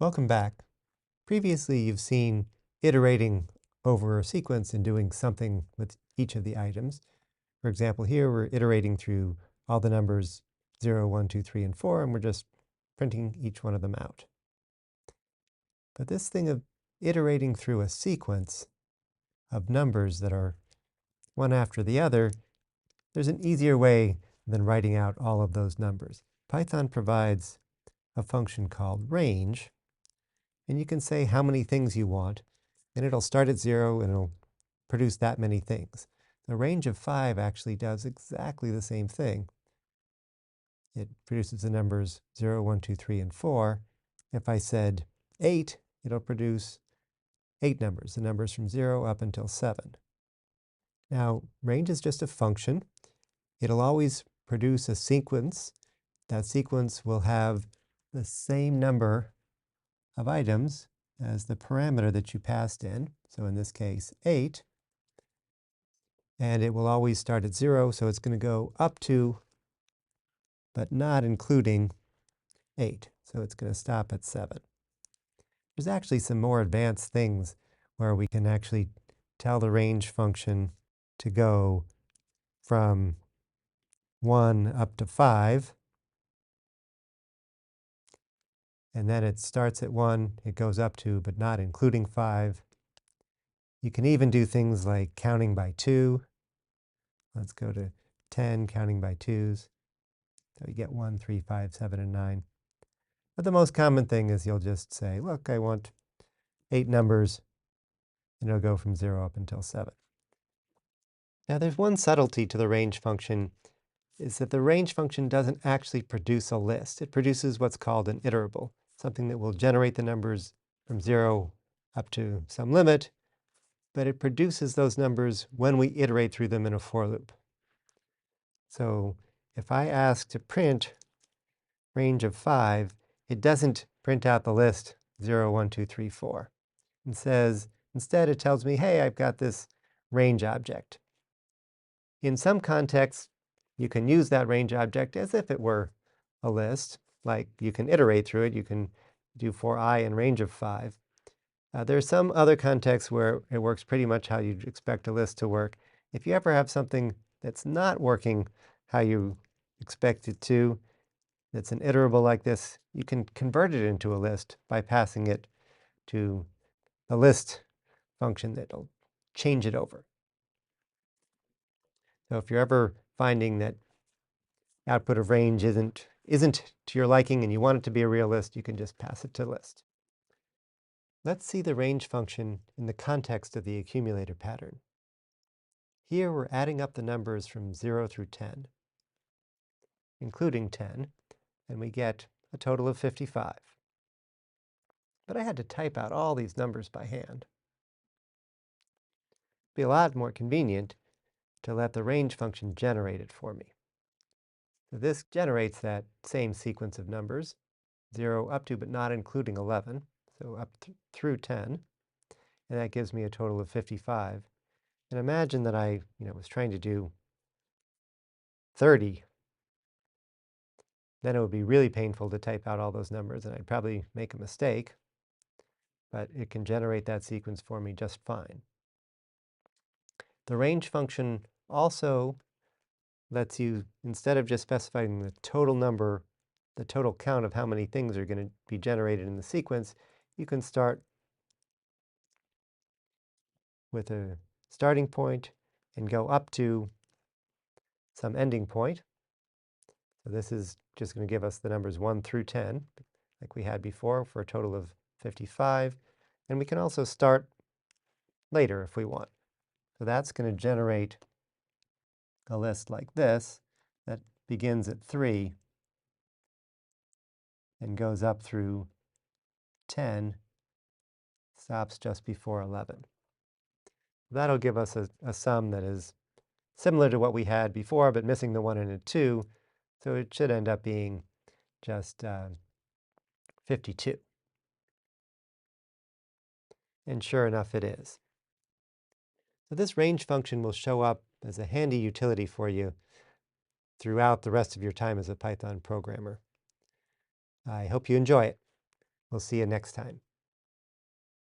Welcome back. Previously, you've seen iterating over a sequence and doing something with each of the items. For example, here we're iterating through all the numbers 0, 1, 2, 3, and 4, and we're just printing each one of them out. But this thing of iterating through a sequence of numbers that are one after the other, there's an easier way than writing out all of those numbers. Python provides a function called range, and you can say how many things you want, and it'll start at 0 and it'll produce that many things. The range of 5 actually does exactly the same thing. It produces the numbers 0, 1, 2, 3, and 4. If I said 8, it'll produce 8 numbers, the numbers from 0 up until 7. Now, range is just a function. It'll always produce a sequence. That sequence will have the same number of items as the parameter that you passed in. So in this case, 8. And it will always start at 0, so it's going to go up to, but not including 8. So it's going to stop at 7. There's actually some more advanced things where we can actually tell the range function to go from 1 up to 5. And then it starts at 1, it goes up to, but not including 5. You can even do things like counting by 2. Let's go to 10, counting by 2s. So you get 1, 3, 5, 7, and 9. But the most common thing is you'll just say, look, I want 8 numbers, and it'll go from 0 up until 7. Now there's one subtlety to the range function, is that the range function doesn't actually produce a list. It produces what's called an iterable, something that will generate the numbers from 0 up to some limit, but it produces those numbers when we iterate through them in a for loop. So if I ask to print range of 5, it doesn't print out the list 0, 1, 2, 3, 4. It says, instead it tells me, hey, I've got this range object. In some contexts, you can use that range object as if it were a list, like you can iterate through it. You can do for I in range of 5. There are some other contexts where it works pretty much how you'd expect a list to work. If you ever have something that's not working how you expect it to, that's an iterable like this, you can convert it into a list by passing it to the list function that'll change it over. So if you're ever finding that output of range isn't to your liking and you want it to be a real list, you can just pass it to list. Let's see the range function in the context of the accumulator pattern. Here we're adding up the numbers from 0 through 10, including 10, and we get a total of 55. But I had to type out all these numbers by hand. It'd be a lot more convenient to let the range function generate it for me. So this generates that same sequence of numbers, 0 up to but not including 11, so up through 10, and that gives me a total of 55. And imagine that I was trying to do 30. Then it would be really painful to type out all those numbers, and I'd probably make a mistake, but it can generate that sequence for me just fine. The range function also lets you, instead of just specifying the total number, the total count of how many things are going to be generated in the sequence, you can start with a starting point and go up to some ending point. So this is just going to give us the numbers 1 through 10, like we had before, for a total of 55. And we can also start later if we want. So that's going to generate a list like this that begins at 3 and goes up through 10, stops just before 11. That'll give us a sum that is similar to what we had before, but missing the 1 and a 2. So it should end up being just 52. And sure enough, it is. So this range function will show up as a handy utility for you throughout the rest of your time as a Python programmer. I hope you enjoy it. We'll see you next time.